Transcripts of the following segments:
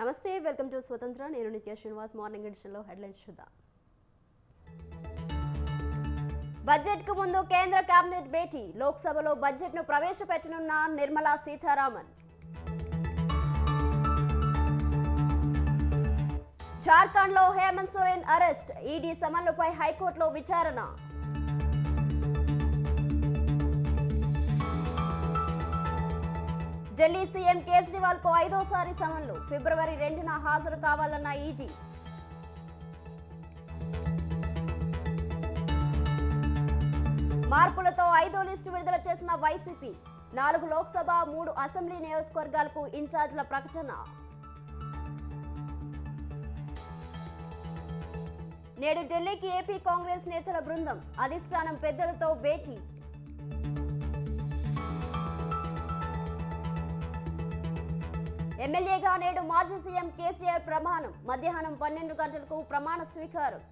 నమస్తే, welcome to స్వతంత్ర. నేను నిత్య శ్రీనివాస్. మార్నింగ్ ఎడిషన్లో హెడ్లైన్స్ చూద్దాం. బడ్జెట్ కు ముందు కేంద్ర కేబినెట్ భేటీ. లోక్సభలో బడ్జెట్ ను ప్రవేశపెట్టనున్న నిర్మలా సీతారామన్. జార్ఖండ్ లో హేమంత్ సోరెన్ అరెస్ట్. ఈడీ సమన్లపై హైకోర్టులో విచారణ. ఢిల్లీ సీఎం కేజ్రీవాల్ కు 5వ సమన్లు. ఫిబ్రవరి 2న హాజరు కావాలన్న ఈడీ. మార్పులతో 5వ లిస్టు విడుదల చేసిన వైసీపీ. 4 లోక్సభ 3 అసెంబ్లీ నియోజకవర్గాలకు ఇన్ఛార్జ్ల ప్రకటన. నేడు ఢిల్లీకి ఏపీ కాంగ్రెస్ నేతల బృందం. అధిష్టానం పెద్దలతో భేటీ. ఎమ్మెల్యేగా నేడు మాజీ సీఎం కేసీఆర్ ప్రమాణం. మధ్యాహ్నం 12 గంటలకు ప్రమాణ స్వీకారం.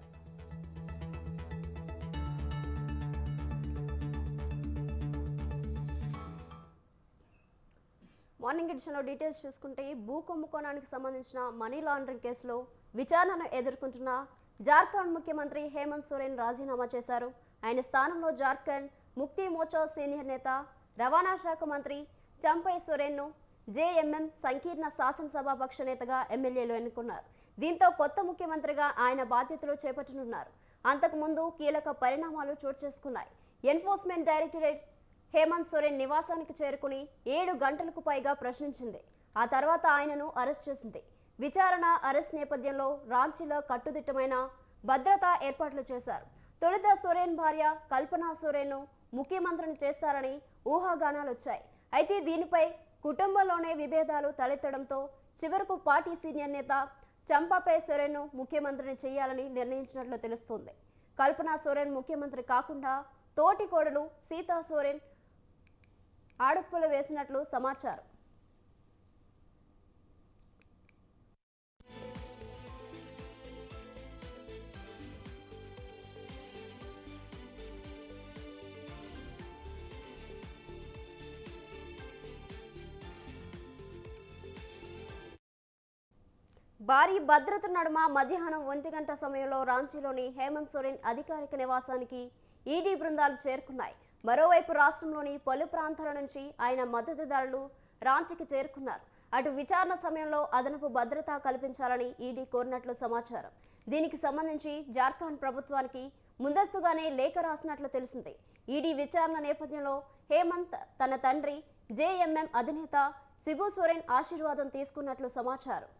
మార్నింగ్ ఎడిషన్లో డీటెయిల్స్ చూసుకుంటే, భూ కుంభకోణానికి సంబంధించిన మనీ లాండరింగ్ కేసులో విచారణను ఎదుర్కొంటున్న జార్ఖండ్ ముఖ్యమంత్రి హేమంత్ సోరెన్ రాజీనామా చేశారు. ఆయన స్థానంలో జార్ఖండ్ ముక్తి మోర్చా సీనియర్ నేత, రవాణా శాఖ మంత్రి చంపై సోరెన్ను జేఎంఎం సంకీర్ణ శాసనసభాపక్ష నేతగా ఎమ్మెల్యేలు ఎన్నుకున్నారు. దీంతో కొత్త ముఖ్యమంత్రిగా ఆయన బాధ్యతలు చేపట్టనున్నారు. అంతకుముందు కీలక పరిణామాలు చోటు చేసుకున్నాయి. ఎన్ఫోర్స్మెంట్ డైరెక్టరేట్ హేమంత్ సోరెన్ నివాసానికి చేరుకుని 7 గంటలకు పైగా ప్రశ్నించింది. ఆ తర్వాత ఆయనను అరెస్ట్ చేసింది. విచారణ, అరెస్ట్ నేపథ్యంలో రాంచీలో కట్టుదిట్టమైన భద్రతా ఏర్పాట్లు చేశారు. తొలుత సోరెన్ భార్య కల్పనా సోరెన్ను ముఖ్యమంత్రిని చేస్తారని ఊహాగానాలు వచ్చాయి. అయితే దీనిపై కుటుంబంలోనే విభేదాలు తలెత్తడంతో చివరకు పార్టీ సీనియర్ నేత చంపాపై సోరెన్ను ముఖ్యమంత్రిని చేయాలని నిర్ణయించినట్లు తెలుస్తోంది. కల్పనా సోరెన్ ముఖ్యమంత్రి కాకుండా తోటి కోడలు సీతా సోరెన్ ఆడుపులు వేసినట్లు సమాచారం. భారీ భద్రత నడుమ మధ్యాహ్నం 1 గంట సమయంలో రాంచీలోని హేమంత్ సోరెన్ అధికారిక నివాసానికి ఈడీ బృందాలు చేరుకున్నాయి. మరోవైపు రాష్ట్రంలోని పలు ప్రాంతాల నుంచి ఆయన మద్దతుదారులు రాంచీకి చేరుకున్నారు. అటు విచారణ సమయంలో అదనపు భద్రత కల్పించాలని ఈడీ కోరినట్లు సమాచారం. దీనికి సంబంధించి జార్ఖండ్ ప్రభుత్వానికి ముందస్తుగానే లేఖ రాసినట్లు తెలిసింది. ఈడీ విచారణ నేపథ్యంలో హేమంత్ తన తండ్రి జేఎంఎం అధినేత శిబు సోరెన్ ఆశీర్వాదం తీసుకున్నట్లు సమాచారం.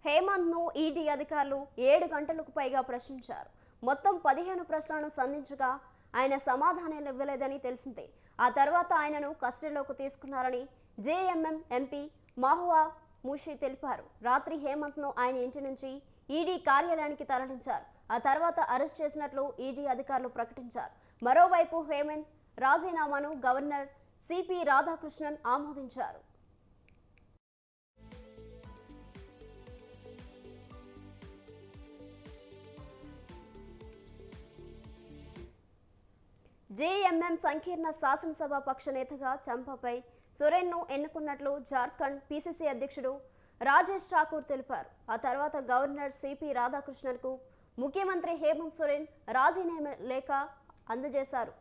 హేమంత్ ను ఈడీ అధికారులు 7 గంటలకు పైగా ప్రశ్నించారు. మొత్తం 15 ప్రశ్నలను సంధించగా ఆయన సమాధానాలు ఇవ్వలేదని తెలిసింది. ఆ తర్వాత ఆయనను కస్టడీలోకి తీసుకున్నారని జేఎంఎం ఎంపీ మహువా ముషి తెలిపారు. రాత్రి హేమంత్ ను ఆయన ఇంటి నుంచి ఈడీ కార్యాలయానికి తరలించారు. ఆ తర్వాత అరెస్ట్ చేసినట్లు ఈడీ అధికారులు ప్రకటించారు. మరోవైపు హేమంత్ రాజీనామాను గవర్నర్ సిపి రాధాకృష్ణన్ ఆమోదించారు. జేఎంఎం సంకీర్ణ శాసనసభాపక్ష నేతగా చంపాపై సోరెన్ను ఎన్నుకున్నట్లు జార్ఖండ్ పీసీసీ అధ్యక్షుడు రాజేష్ ఠాకూర్ తెలిపారు. ఆ తర్వాత గవర్నర్ సిపి రాధాకృష్ణన్కు ముఖ్యమంత్రి హేమంత్ సోరెన్ రాజీనామా లేఖ అందజేశారు.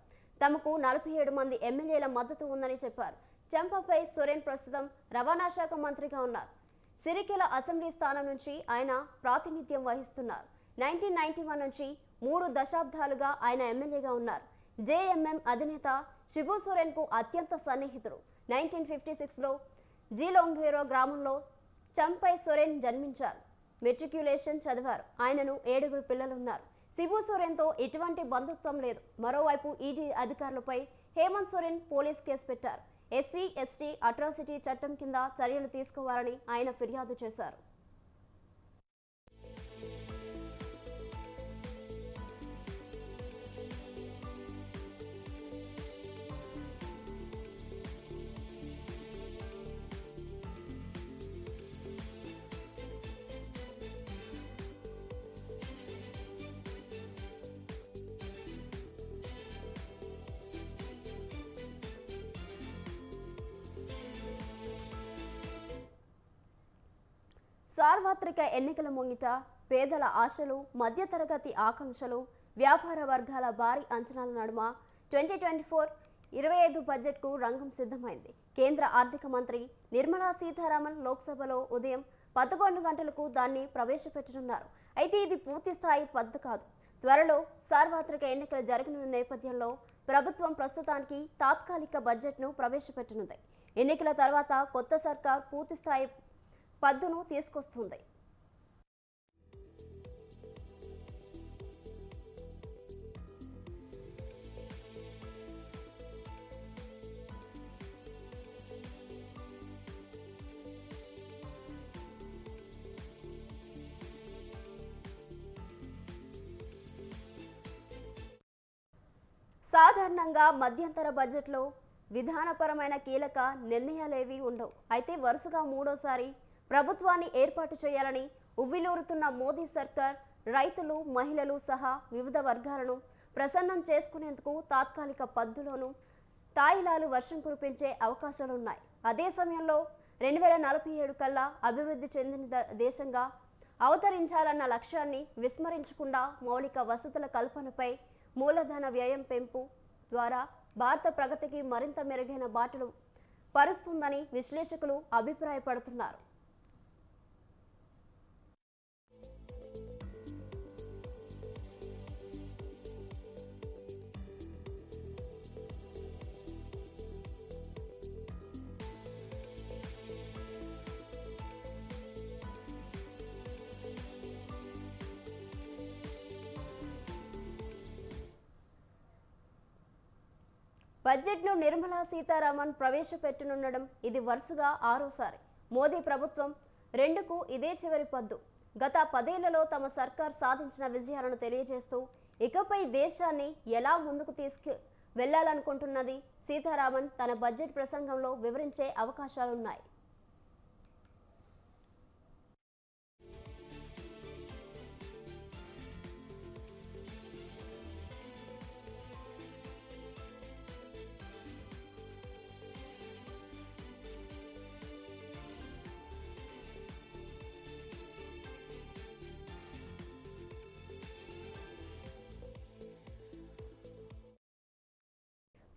తమకు 47 మంది ఎమ్మెల్యేల మద్దతు ఉందని చెప్పారు. చంపాపై సోరెన్ ప్రస్తుతం రవాణా శాఖ మంత్రిగా ఉన్నారు. సిరికెల అసెంబ్లీ స్థానం నుంచి ఆయన ప్రాతినిధ్యం వహిస్తున్నారు. 1991 నుంచి 3 దశాబ్దాలుగా ఆయన ఎమ్మెల్యేగా ఉన్నారు. జేఎంఎం అధినేత శిబు సోరెన్ కు అత్యంత సన్నిహితుడు. 1956లో జీలోంగేరో గ్రామంలో చంపై సోరెన్ జన్మించారు. మెట్రిక్యులేషన్ చదివారు. ఆయనను 7 పిల్లలున్నారు. శిబు సోరెన్తో ఎటువంటి బంధుత్వం లేదు. మరోవైపు ఈడీ అధికారులపై హేమంత్ సోరెన్ పోలీస్ కేసు పెట్టారు. ఎస్సీ ఎస్టీ అట్రాసిటీ చట్టం కింద చర్యలు తీసుకోవాలని ఆయన ఫిర్యాదు చేశారు. సార్వత్రిక ఎన్నికల ముంగిట పేదల ఆశలు, మధ్యతరగతి ఆకాంక్షలు, వ్యాపార వర్గాల భారీ అంచనాల నడుమ 2024-25 బడ్జెట్కు రంగం సిద్ధమైంది. కేంద్ర ఆర్థిక మంత్రి నిర్మలా సీతారామన్ లోక్సభలో ఉదయం 11 గంటలకు దాన్ని ప్రవేశపెట్టనున్నారు. అయితే ఇది పూర్తి స్థాయి పద్ధతి కాదు. త్వరలో సార్వత్రిక ఎన్నికలు జరగనున్న నేపథ్యంలో ప్రభుత్వం ప్రస్తుతానికి తాత్కాలిక బడ్జెట్ను ప్రవేశపెట్టనుంది. ఎన్నికల తర్వాత కొత్త సర్కార్ పూర్తి స్థాయి పద్దును తీసుకొస్తుంది. సాధారణంగా మధ్యంతర బడ్జెట్లో విధానపరమైన కీలక నిర్ణయాలేవీ ఉండవు. అయితే వరుసగా మూడోసారి ప్రభుత్వాన్ని ఏర్పాటు చేయాలని ఉవ్విలూరుతున్న మోదీ సర్కార్ రైతులు, మహిళలు సహా వివిధ వర్గాలను ప్రసన్నం చేసుకునేందుకు తాత్కాలిక పద్దులోనూ తాయిలాలు వర్షం కురిపించే అవకాశాలున్నాయి. అదే సమయంలో 2047 కల్లా అభివృద్ధి చెందిన దేశంగా అవతరించాలన్న లక్ష్యాన్ని విస్మరించకుండా మౌలిక వసతుల కల్పనపై మూలధన వ్యయం పెంపు ద్వారా భారత ప్రగతికి మరింత మెరుగైన బాటలు పరుస్తుందని విశ్లేషకులు అభిప్రాయపడుతున్నారు. బడ్జెట్ను నిర్మలా సీతారామన్ ప్రవేశపెట్టనుండడం ఇది వరుసగా ఆరోసారి. మోదీ ప్రభుత్వం 2కు ఇదే చివరి పద్దు. గత 10 ఏళ్లలో తమ సర్కార్ సాధించిన విజయాలను తెలియజేస్తూ ఇకపై దేశాన్ని ఎలా ముందుకు తీసుకు వెళ్లాలనుకుంటున్నది సీతారామన్ తన బడ్జెట్ ప్రసంగంలో వివరించే అవకాశాలున్నాయి.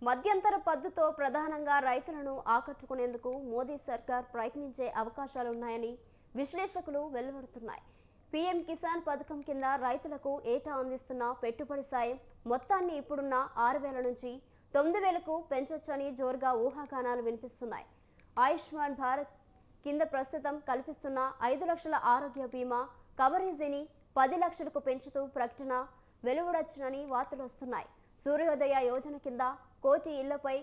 మధ్యంతర పద్దుతో ప్రధానంగా రైతులను ఆకట్టుకునేందుకు మోదీ సర్కార్ ప్రయత్నించే అవకాశాలున్నాయని విశ్లేషకులు వెల్లడిస్తున్నారు. పీఎం కిసాన్ పథకం కింద రైతులకు ఏటా అందిస్తున్న పెట్టుబడి సాయం మొత్తాన్ని ఇప్పుడున్న 6,000 నుంచి 9,000కు పెంచొచ్చని జోరుగా ఊహాగానాలు వినిపిస్తున్నాయి. ఆయుష్మాన్ భారత్ కింద ప్రస్తుతం కల్పిస్తున్న 5 లక్షల ఆరోగ్య బీమా కవరేజీని 10 లక్షలకు పెంచుతూ ప్రకటన వెలువడొచ్చునని వార్తలు వస్తున్నాయి. సూర్యోదయ యోజన కింద 1 కోటి ఇళ్లపై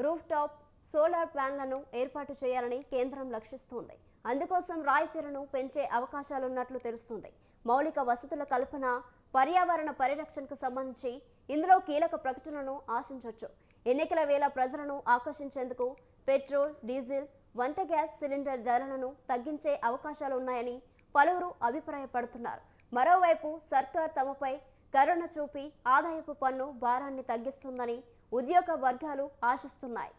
రూఫ్ టాప్ సోలార్ ప్యానెళ్లను ఏర్పాటు చేయాలని కేంద్రం లక్ష్యిస్తోంది. అందుకోసం రాయితీలను పెంచే అవకాశాలున్నట్లు తెలుస్తుంది. మౌలిక వసతుల కల్పన, పర్యావరణ పరిరక్షణకు సంబంధించి ఇందులో కీలక ప్రకటనను ఆశించవచ్చు. ఎన్నికల వేళ ప్రజలను ఆకర్షించేందుకు పెట్రోల్, డీజిల్, వంట గ్యాస్ సిలిండర్ ధరలను తగ్గించే అవకాశాలున్నాయని పలువురు అభిప్రాయపడుతున్నారు. మరోవైపు సర్కార్ తమపై కరుణ చూపి ఆదాయపు పన్ను భారాన్ని తగ్గిస్తుందని ఉద్యోగ వర్గాలు ఆశిస్తున్నాయి.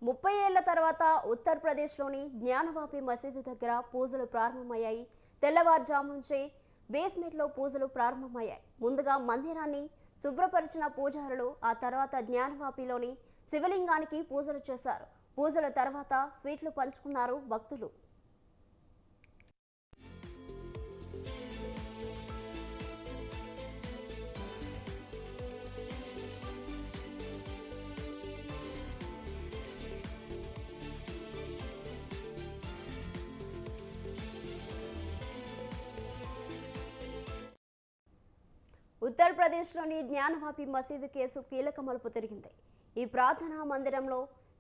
ముప్పై ఏళ్ల తర్వాత ఉత్తరప్రదేశ్లోని జ్ఞానవాపి మసీదు దగ్గర పూజలు ప్రారంభమయ్యాయి. తెల్లవారుజాము నుంచే బేస్మెంట్లో పూజలు ప్రారంభమయ్యాయి. ముందుగా మందిరాన్ని శుభ్రపరిచిన పూజారులు ఆ తర్వాత జ్ఞానవాపిలోని శివలింగానికి పూజలు చేశారు. పూజల తర్వాత స్వీట్లు పంచుకున్నారు భక్తులు. ఉత్తరప్రదేశ్లోని జ్ఞానవాపి మసీదు కేసు కీలక మలుపు తిరిగింది. ఈ ప్రార్థనా మందిరంలో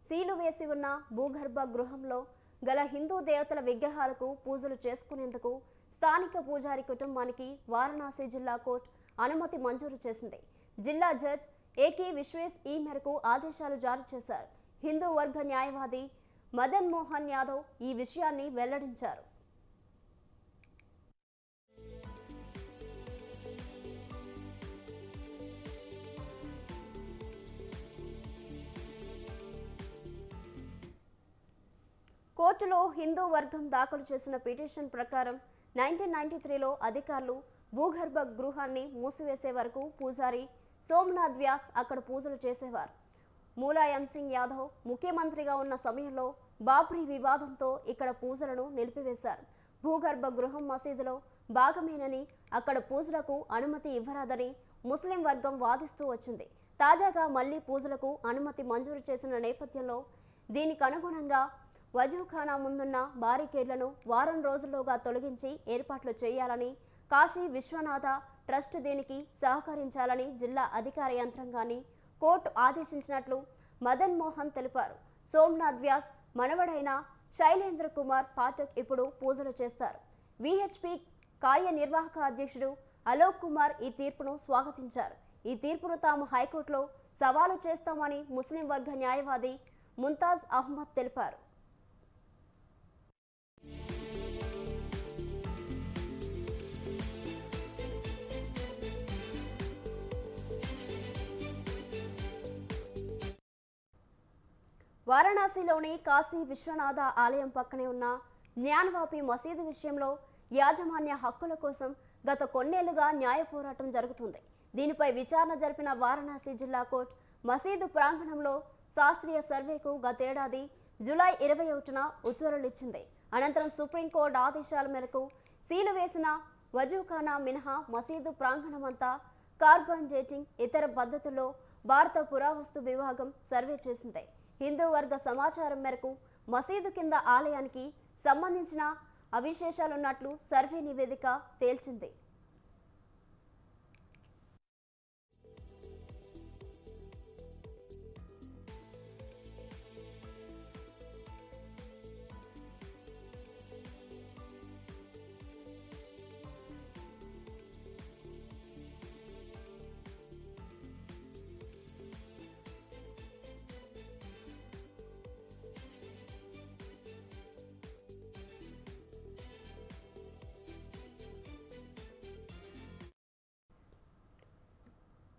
సీలు వేసి ఉన్న భూగర్భ గృహంలో గల హిందూ దేవతల విగ్రహాలకు పూజలు చేసుకునేందుకు స్థానిక పూజారి కుటుంబానికి వారణాసి జిల్లా కోర్టు అనుమతి మంజూరు చేసింది. జిల్లా జడ్జ్ ఏకే విశ్వేష్ ఈ మేరకు ఆదేశాలు జారీ చేశారు. హిందూ వర్గ న్యాయవాది మదన్ మోహన్ యాదవ్ ఈ విషయాన్ని వెల్లడించారు. కోర్టులో హిందూ వర్గం దాఖలు చేసిన పిటిషన్ ప్రకారం 1993లో అధికారులు భూగర్భ గృహాన్ని మూసివేసే వరకు పూజారి సోమనాథ్ వ్యాస్ అక్కడ పూజలు చేసేవారు. ములాయం సింగ్ యాదవ్ ముఖ్యమంత్రిగా ఉన్న సమయంలో బాబ్రీ వివాదంతో ఇక్కడ పూజలను నిలిపివేశారు. భూగర్భ గృహం మసీదులో భాగమేనని అక్కడ పూజలకు అనుమతి ఇవ్వరాదని ముస్లిం వర్గం వాదిస్తూ వచ్చింది. తాజాగా మళ్లీ పూజలకు అనుమతి మంజూరు చేసిన నేపథ్యంలో దీనికి అనుగుణంగా వజూఖానా ముందున్న బారికేడ్లను వారం రోజుల్లోగా తొలగించి ఏర్పాట్లు చేయాలని కాశీ విశ్వనాథ ట్రస్ట్ దీనికి సహకరించాలని జిల్లా అధికార యంత్రాంగాన్ని కోర్టు ఆదేశించినట్లు మదన్ మోహన్ తెలిపారు. సోమనాథ్ వ్యాస్ మనవడైన శైలేంద్ర కుమార్ పాఠక్ ఇప్పుడు పూజలు చేస్తారు. విహెచ్పి కార్యనిర్వాహక అధ్యక్షుడు అలోక్ కుమార్ ఈ తీర్పును స్వాగతించారు. ఈ తీర్పును తాము హైకోర్టులో సవాలు చేస్తామని ముస్లిం వర్గ న్యాయవాది ముంతాజ్ అహ్మద్ తెలిపారు. వారణాసిలోని కాశీ విశ్వనాథ ఆలయం పక్కనే ఉన్న జ్ఞానవాపి మసీదు విషయంలో యాజమాన్య హక్కుల కోసం గత కొన్నేళ్లుగా న్యాయ పోరాటం జరుగుతుంది. దీనిపై విచారణ జరిపిన వారణాసి జిల్లా కోర్టు మసీదు ప్రాంగణంలో శాస్త్రీయ సర్వేకు గతేడాది జూలై 21న ఉత్తర్వులిచ్చింది. అనంతరం సుప్రీంకోర్టు ఆదేశాల మేరకు సీలు వేసిన వజూఖానా మినహా మసీదు ప్రాంగణమంతా కార్బన్ డేటింగ్ ఇతర పద్ధతుల్లో భారత పురావస్తు విభాగం సర్వే చేసింది. హిందూ వర్గ సమాచారం మేరకు మసీదు కింద ఆలయానికి సంబంధించిన అవిశేషాలున్నట్లు సర్వే నివేదిక తేల్చింది.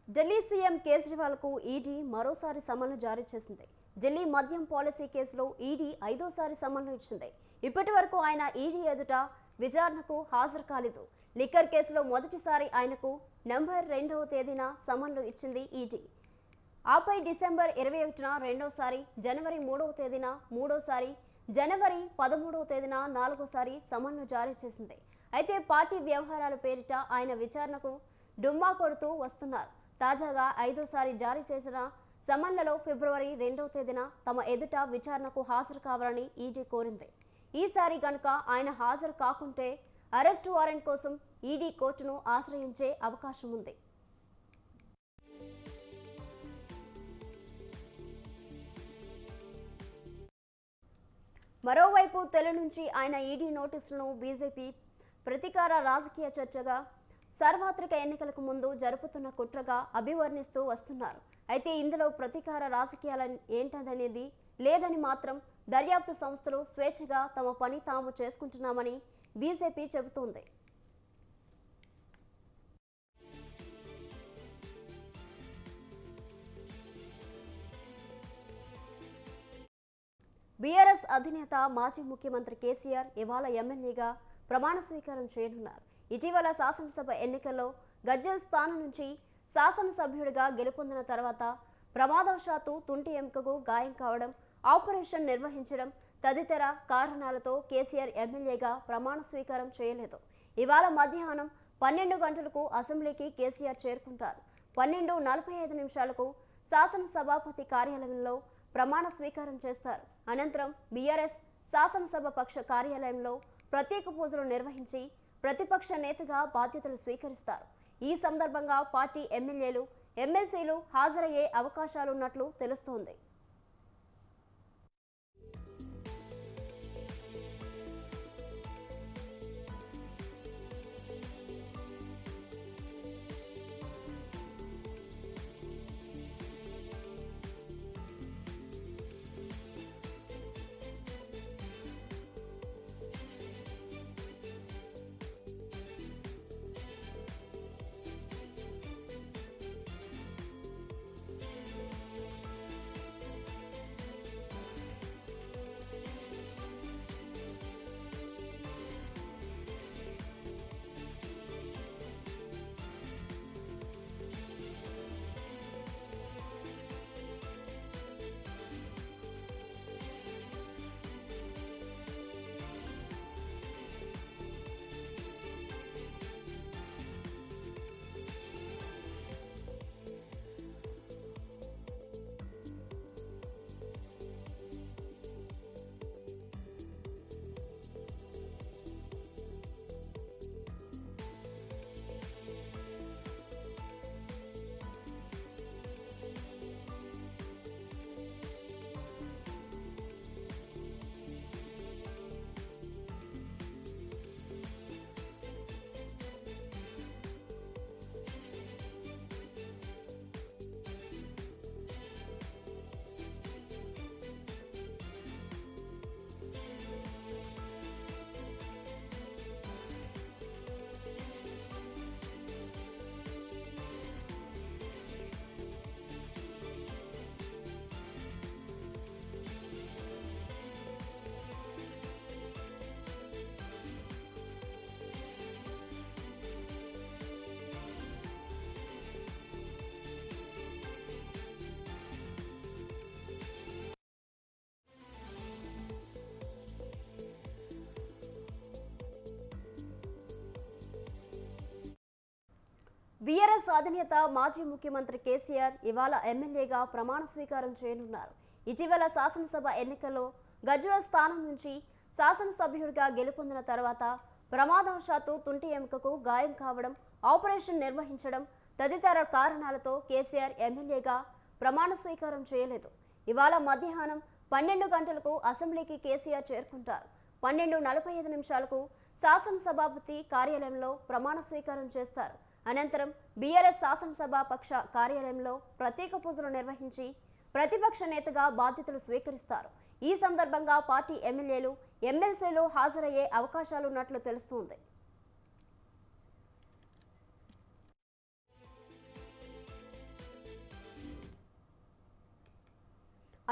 ఢిల్లీ సీఎం కేజ్రీవాల్కు ఈడీ మరోసారి సమన్లు జారీ చేసింది. ఢిల్లీ మద్యం పాలసీ కేసులో ఈడీ 5వ సమన్లు ఇచ్చింది. ఇప్పటి వరకు ఆయన ఈడీ ఎదుట విచారణకు హాజరు కాలేదు. లిక్కర్ కేసులో మొదటిసారి ఆయనకు నవంబర్ 2వ తేదీన సమన్లు ఇచ్చింది ఈడీ. ఆపై డిసెంబర్ 21న రెండోసారి, జనవరి 3వ తేదీన మూడోసారి, జనవరి 13వ తేదీన 4వసారి సమన్లు జారీ చేసింది. అయితే పార్టీ వ్యవహారాల పేరిట ఆయన విచారణకు డుమ్మా కొడుతూ వస్తున్నారు. తాజాగా 5వసారి జారీ చేసిన సమన్లలో ఫిబ్రవరి 2వ తేదీన తమ ఎదుట విచారణకు హాజరు కావాలని ఈడీ కోరింది. ఈసారి గనుక ఆయన హాజరు కాకుంటే అరెస్టు వారెంట్ కోసం ఈడీ కోర్టును ఆశ్రయించే అవకాశం ఉంది. మరోవైపు తెల నుంచి ఆయన ఈడీ నోటీసులను బీజేపీ ప్రతీకార రాజకీయ చర్చగా సార్వత్రిక ఎన్నికలకు ముందు జరుపుతున్న కుట్రగా అభివర్ణిస్తూ వస్తున్నారు. అయితే ఇందులో ప్రతీకార రాజకీయాల ఏంటనేది లేదని మాత్రం దర్యాప్తు సంస్థలు స్వేచ్ఛగా తమ పని తాము చేసుకుంటున్నామని బీజేపీ చెబుతోంది. బీఆర్ఎస్ అధినేత మాజీ ముఖ్యమంత్రి కేసీఆర్ ఇవాళ ఎమ్మెల్యేగా ప్రమాణ స్వీకారం చేయనున్నారు. ఇటీవల శాసనసభ ఎన్నికల్లో గజ్జల్ స్థానం నుంచి శాసనసభ్యుడిగా గెలుపొందిన తర్వాత ప్రమాదవశాత్తు తుంటి ఎముకకు గాయం కావడం, ఆపరేషన్ నిర్వహించడం తదితర కారణాలతో కేసీఆర్ ఎమ్మెల్యేగా ప్రమాణ స్వీకారం చేయలేదు. ఇవాళ మధ్యాహ్నం 12 గంటలకు అసెంబ్లీకి కేసీఆర్ చేరుకుంటారు. 12:45 శాసనసభాపతి కార్యాలయంలో ప్రమాణ స్వీకారం చేస్తారు. అనంతరం బీఆర్ఎస్ శాసనసభ పక్ష కార్యాలయంలో ప్రత్యేక పూజలు నిర్వహించి ప్రతిపక్ష నేతగా బాధ్యతలు స్వీకరిస్తారు. ఈ సందర్భంగా పార్టీ ఎమ్మెల్యేలు, ఎమ్మెల్సీలు హాజరయ్యే అవకాశాలున్నట్లు తెలుస్తోంది. బీఆర్ఎస్ అధినేత మాజీ ముఖ్యమంత్రి కేసీఆర్ ఇవాళ ఎమ్మెల్యేగా ప్రమాణ స్వీకారం చేయనున్నారు. ఇటీవల శాసనసభ ఎన్నికల్లో గజ్వేల్ స్థానం నుంచి శాసనసభ్యుడిగా గెలుపొందిన తర్వాత ప్రమాదవశాత్తు తుంటి ఎముకకు గాయం కావడం, ఆపరేషన్ నిర్వహించడం తదితర కారణాలతో కేసీఆర్ ఎమ్మెల్యేగా ప్రమాణ స్వీకారం చేయలేదు. ఇవాళ మధ్యాహ్నం 12 గంటలకు అసెంబ్లీకి కేసీఆర్ చేరుకుంటారు. 12:45 శాసనసభాపతి కార్యాలయంలో ప్రమాణ స్వీకారం చేస్తారు. అనంతరం బీఆర్ఎస్ శాసనసభ పక్ష కార్యాలయంలో ప్రత్యేక పూజలు నిర్వహించి ప్రతిపక్ష నేతగా బాధ్యతలు స్వీకరిస్తారు. ఈ సందర్భంగా పార్టీ ఎమ్మెల్యేలు, ఎమ్మెల్సీలు హాజరయ్యే అవకాశాలున్నట్లు తెలుస్తోంది.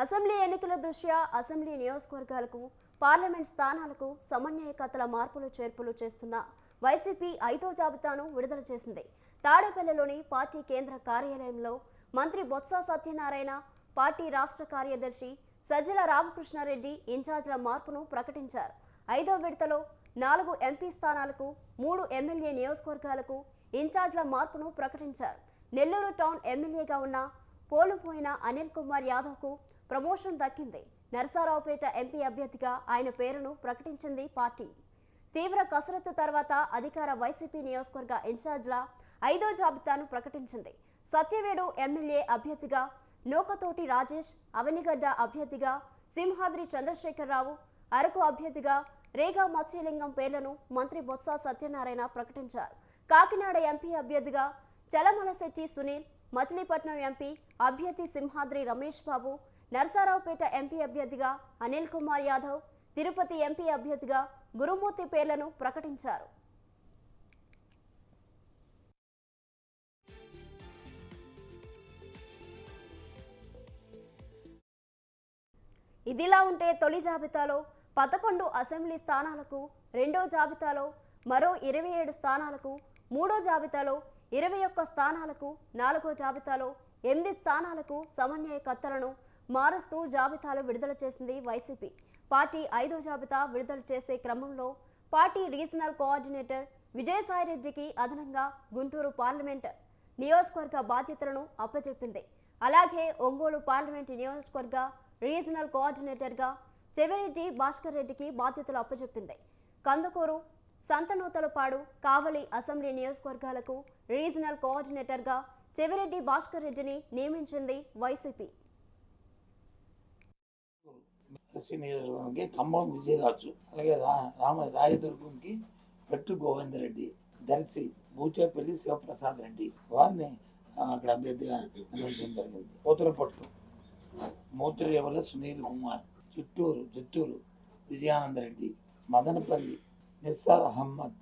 అసెంబ్లీ ఎన్నికల దృష్ట్యా అసెంబ్లీ నియోజకవర్గాలకు, పార్లమెంట్ స్థానాలకు సమన్వయకర్తల మార్పులు చేర్పులు చేస్తున్న వైసీపీ 5వ జాబితాను విడుదల చేసింది. తాడేపల్లిలోని పార్టీ కేంద్ర కార్యాలయంలో మంత్రి బొత్స సత్యనారాయణ, పార్టీ రాష్ట్ర కార్యదర్శి సజ్జల రామకృష్ణారెడ్డి ఇన్ఛార్జ్ల మార్పును ప్రకటించారు. 5వ విడతలో 4 ఎంపీ స్థానాలకు, 3 ఎమ్మెల్యే నియోజకవర్గాలకు ఇన్ఛార్జ్ల మార్పును ప్రకటించారు. నెల్లూరు టౌన్ ఎమ్మెల్యేగా ఉన్న పోలుపోయిన అనిల్ కుమార్ యాదవ్కు ప్రమోషన్ దక్కింది. నరసరావుపేట ఎంపీ అభ్యర్థిగా ఆయన పేరును ప్రకటించింది పార్టీ. తీవ్ర కసరత్తు తర్వాత అధికార వైసీపీ నియోజకవర్గ ఇన్ఛార్జ్ల 5వ జాబితాను ప్రకటించింది. సత్యవేడు ఎమ్మెల్యే అభ్యర్థిగా నోకతోటి రాజేష్, అవనిగడ్డ అభ్యర్థిగా సింహాద్రి చంద్రశేఖరరావు, అరకు అభ్యర్థిగా రేగా మత్స్యలింగం పేర్లను మంత్రి బొత్స సత్యనారాయణ ప్రకటించారు. కాకినాడ ఎంపీ అభ్యర్థిగా చలమలశెట్టి సునీల్, మచిలీపట్నం ఎంపీ అభ్యర్థి సింహాద్రి రమేష్ బాబు, నరసరావుపేట ఎంపీ అభ్యర్థిగా అనిల్ కుమార్ యాదవ్, తిరుపతి ఎంపీ అభ్యర్థిగా గురుమూర్తి పేర్లను ప్రకటించారు. ఇదిలా ఉంటే తొలి జాబితాలో 11 అసెంబ్లీ స్థానాలకు, రెండో జాబితాలో మరో 27 స్థానాలకు, మూడో జాబితాలో 21 స్థానాలకు, నాలుగో జాబితాలో 8 స్థానాలకు సమన్వయకర్తలను మారుస్తూ జాబితాలు విడుదల చేసింది వైసీపీ. పార్టీ 5వ జాబితా విడుదల చేసే క్రమంలో పార్టీ రీజనల్ కోఆర్డినేటర్ విజయసాయిరెడ్డికి అదనంగా గుంటూరు పార్లమెంట్ నియోజకవర్గ బాధ్యతలను అప్పచెప్పింది. అలాగే ఒంగోలు పార్లమెంట్ నియోజకవర్గ రీజనల్ కోఆర్డినేటర్గా చెవిరెడ్డి భాస్కర్ రెడ్డికి బాధ్యతలు అప్పచెప్పింది. కందుకూరు, సంతనూతలపాడు, కావలి అసెంబ్లీ నియోజకవర్గాలకు రీజనల్ కోఆర్డినేటర్గా చెవిరెడ్డి భాస్కర్ రెడ్డిని నియమించింది వైసీపీ. నియోజకవర్గానికి ఖమ్మం విజయరాజు, అలాగే రాయదుర్గంకి పెట్టు గోవిందరెడ్డి, దర్శి బూచేపల్లి శివప్రసాద్ రెడ్డి వారిని అక్కడ అభ్యర్థిగా నియమించడం జరిగింది. పోతులపట్టు మూత్రేవల సునీల్ కుమార్, చిత్తూరు విజయానందరెడ్డి, మదనపల్లి నిస్సార్ అహ్మద్.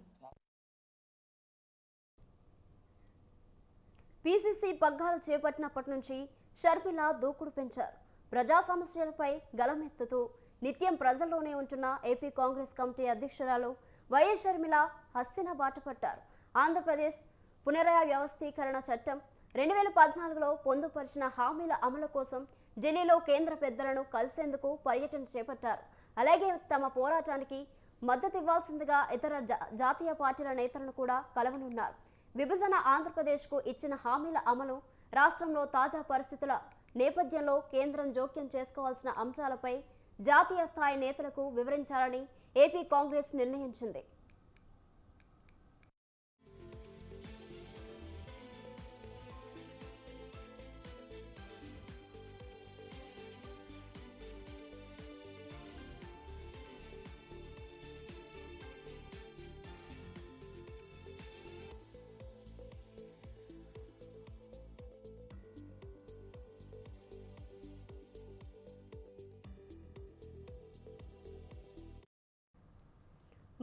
పీసీసీ పగ్గాలు చేపట్టినప్పటి నుంచి షర్మిల దూకుడు పెంచారు. ప్రజా సమస్యలపై గలమెత్తుతూ నిత్యం ప్రజల్లోనే ఉంటున్న ఏపీ కాంగ్రెస్ కమిటీ అధ్యక్షురాలు వైఎస్ షర్మిల హస్తిన బాట పట్టారు. ఆంధ్రప్రదేశ్ పునర్వ్యవస్థీకరణ చట్టం 2014లో పొందుపరిచిన హామీల అమలు కోసం ఢిల్లీలో కేంద్ర పెద్దలను కలిసేందుకు పర్యటన చేపట్టారు. అలాగే తమ పోరాటానికి మద్దతు ఇవ్వాల్సిందిగా ఇతర జాతీయ పార్టీల నేతలను కూడా కలవనున్నారు. విభజన ఆంధ్రప్రదేశ్కు ఇచ్చిన హామీల అమలు, రాష్ట్రంలో తాజా పరిస్థితుల నేపథ్యంలో కేంద్రం జోక్యం చేసుకోవాల్సిన అంశాలపై జాతీయ స్థాయి నేతలకు వివరించాలని ఏపీ కాంగ్రెస్ నిర్ణయించింది.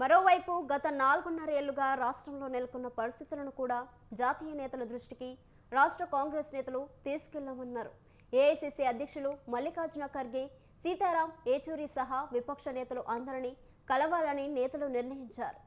మరోవైపు గత 4.5 ఏళ్లుగా రాష్ట్రంలో నెలకొన్న పరిస్థితులను కూడా జాతీయ నేతల దృష్టికి రాష్ట్ర కాంగ్రెస్ నేతలు తీసుకెళ్లమన్నారు. ఏఐసీసీ అధ్యక్షులు మల్లికార్జున ఖర్గే, సీతారాం ఏచూరి సహా విపక్ష నేతలు అందరినీ కలవాలని నేతలు నిర్ణయించారు.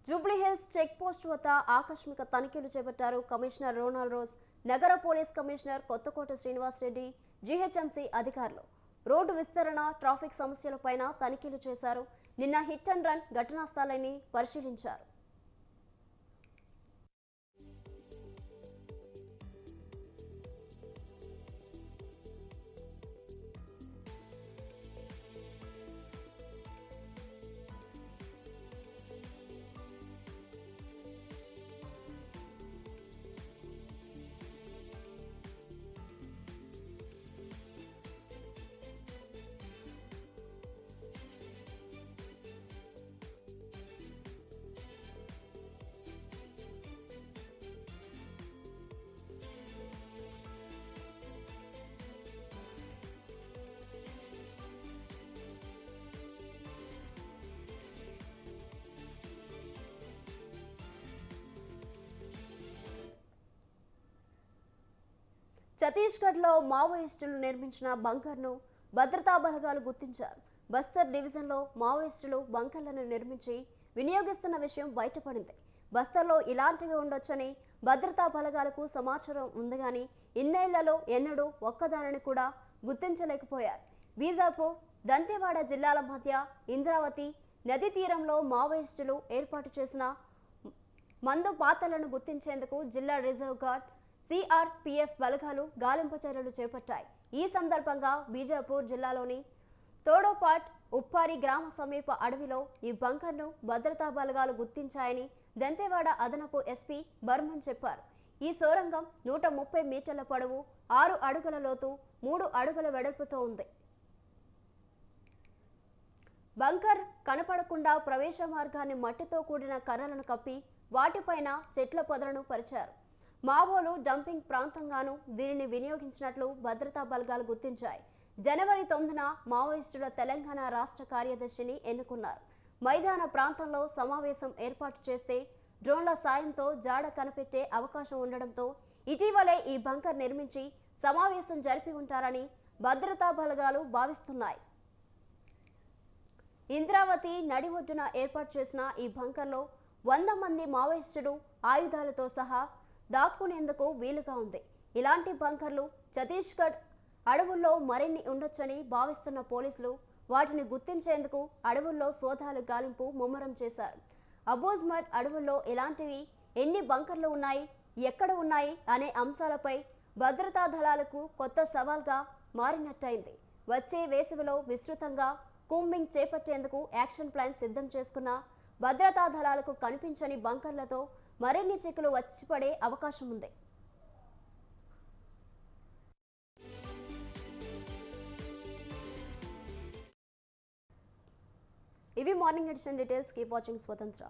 జూబ్లీహిల్స్ చెక్ పోస్ట్ వద్ద ఆకస్మిక తనిఖీలు చేపట్టారు కమిషనర్ రోనాల్డ్ రోజ్. నగర police commissioner Kothakota Srinivasa Reddy, GHMC అధికారులు రోడ్డు విస్తరణ, ట్రాఫిక్ సమస్యలపైన తనిఖీలు చేశారు. నిన్న హిట్ అండ్ రన్ ఘటనా స్థలాన్ని పరిశీలించారు. ఛత్తీస్గఢ్లో మావోయిస్టులు నిర్మించిన బంకర్ను భద్రతా బలగాలు గుర్తించారు. బస్తర్ డివిజన్లో మావోయిస్టులు బంకర్లను నిర్మించి వినియోగిస్తున్న విషయం బయటపడింది. బస్తర్లో ఇలాంటివి ఉండొచ్చని భద్రతా బలగాలకు సమాచారం ఉంది కానీ ఇన్నేళ్లలో ఎన్నడూ ఒక్కదానిని కూడా గుర్తించలేకపోయారు. బీజాపూర్, దంతెవాడ జిల్లాల మధ్య ఇంద్రావతి నదీ తీరంలో మావోయిస్టులు ఏర్పాటు చేసిన మందు పాత్రలను గుర్తించేందుకు జిల్లా రిజర్వ్ గార్డ్, సిఆర్పిఎఫ్ బలగాలు గాలింపు చర్యలు చేపట్టాయి. ఈ సందర్భంగా బీజాపూర్ జిల్లాలోని తోడోపాట్, ఉప్పారి గ్రామ సమీప అడవిలో ఈ బంకర్ను భద్రతా బలగాలు గుర్తించాయని దంతెవాడ అదనపు ఎస్పీ బర్మన్ చెప్పారు. ఈ సొరంగం 130 మీటర్ల పొడవు, 6 అడుగుల లోతు, 3 అడుగుల వెడల్పుతో ఉంది. బంకర్ కనపడకుండా ప్రవేశ మార్గాన్ని మట్టితో కూడిన కర్రలను కప్పి వాటిపైన చెట్ల పొదలను పరిచారు. మావోలు డంపింగ్ ప్రాంతంగాను దీనిని వినియోగించినట్లు భద్రతా బలగాలు గుర్తించాయి. జనవరి 9న మావోయిస్టుల తెలంగాణ రాష్ట్ర కార్యదర్శిని ఎన్నుకున్నారు. మైదాన ప్రాంతంలో సమావేశం ఏర్పాటు చేస్తే డ్రోన్ల సాయంతో జాడ కనిపెట్టే అవకాశం ఉండడంతో ఇటీవలే ఈ బంకర్ నిర్మించి సమావేశం జరిపి ఉంటారని భద్రతా బలగాలు భావిస్తున్నాయి. ఇంద్రావతి నడి ఒడ్డున ఏర్పాటు చేసిన ఈ బంకర్లో 100 మంది మావోయిస్టులు ఆయుధాలతో సహా దాక్కునేందుకు వీలుగా ఉంది. ఇలాంటి బంకర్లు ఛత్తీస్గఢ్ అడవుల్లో మరిన్ని ఉండొచ్చని భావిస్తున్న పోలీసులు వాటిని గుర్తించేందుకు అడవుల్లో సోదాలు గాలింపు ముమ్మరం చేశారు. అబోజ్మడ్ అడవుల్లో ఇలాంటివి ఎన్ని బంకర్లు ఉన్నాయి, ఎక్కడ ఉన్నాయి అనే అంశాలపై భద్రతా దళాలకు కొత్త సవాల్గా మారినట్టయింది. వచ్చే వేసవిలో విస్తృతంగా కూంబింగ్ చేపట్టేందుకు యాక్షన్ ప్లాన్ సిద్ధం చేసుకున్న భద్రతా దళాలకు కనిపించని బంకర్లతో మరిన్ని చిక్కులు వచ్చిపడే అవకాశం ఉంది. ఇవి morning edition details. Keep watching స్వతంత్ర.